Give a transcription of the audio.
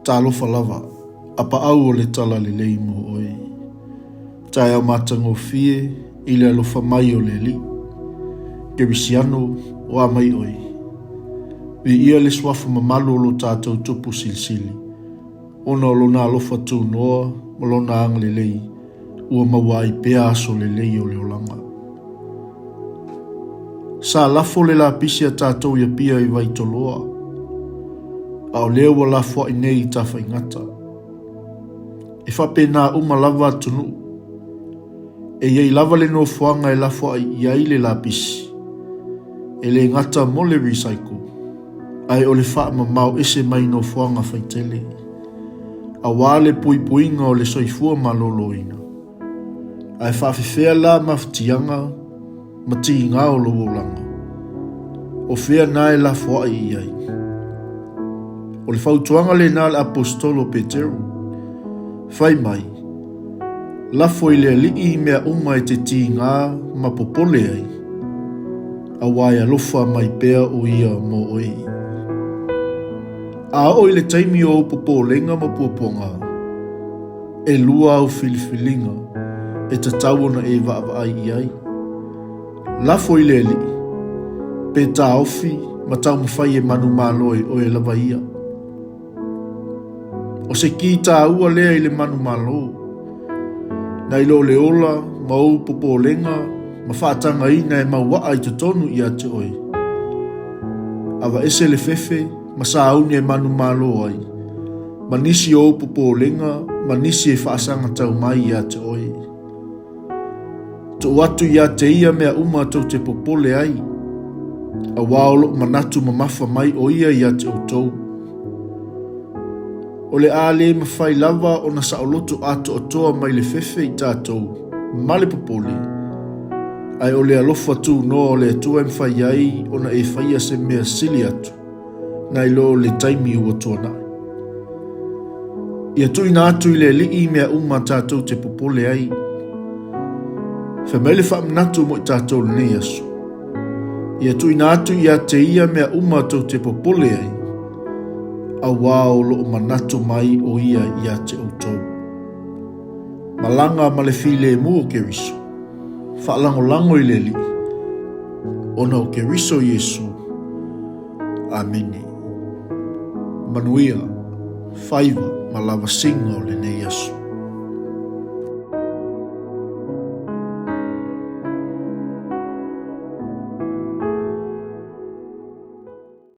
Talofa lava, APAAU o le talalelei mo oi. Tai au matangofie, i le alofa mai o le li. ʻŌʻ𝐏𝐬 o a mai oi. Vi ia le swafa mamalu o lo tātou tupu silisili. Ona o lona alofa tūnoa, mo lona anga lelei, ua mawai pea aso lelei o le olanga. Sa lafo le la pisi a tātou ia pia i waitoloa. A o leo wa lafo i nei ta whaingata. E whapena uma lava tunu. E iei lava le no fuanga e lafo ai iai le la pisi. E le ngata mo le recycle. Ai o le wha mau ese mai no fuanga whaitele. A wale pui puinga o le soifua maloloina. Ai whawhiwhea la mawhitianga, mati ngā o lo langa. O whea nae la fua ai iai. O le whautuanga le nā le apostolo PETERU. Whai mai. La foi le li mea uma e te ti ngā ma popole ai. A wai alofa mai pea o ia mo oi. A oi le taimi o popolenga ma puaponga. E lua au filifilinga. E tatau na e wa ai iai. La foi le li. Pe ta ofi ma tau mawhai e manu maloi o e lawa ia. O se ki ta ua lea i le manu malo. Na ilo le ola, ma ou popolenga, ma whaatanga ina e mawaa i te tonu i ate oi. Awa ese le fefe, ma sa auni e manu malo ai. Ma nisi ou popolenga, ma nisi e whaasanga tau mai i ate oi. Tu atu i ate ia mea uma tau te popole ai. A waolo manatu mamafa mai o ia i ate o tou. O le ale mawhai lava o na saolotu ato o toa mai le fefe i tātou, ma le popole. Ai o le alofa tū no o le atua mwhai ai o na e whaia se mea sili atu, na ilo le taimi ua tuana. Ia tuina atu i le lii mea uma tātou te popole ai. Whamele whaamnatu mo i tātou le nei aso. Ia tuina atu i a te ia mea uma tau te popole ai. A wao lo manatu mai o ia i a te autou. Malanga ma le file mu o keriso. Whaalango lango i le li. Ona o keriso Yesu. Amene. Manuia, whaiva ma lava singa o le nei aso.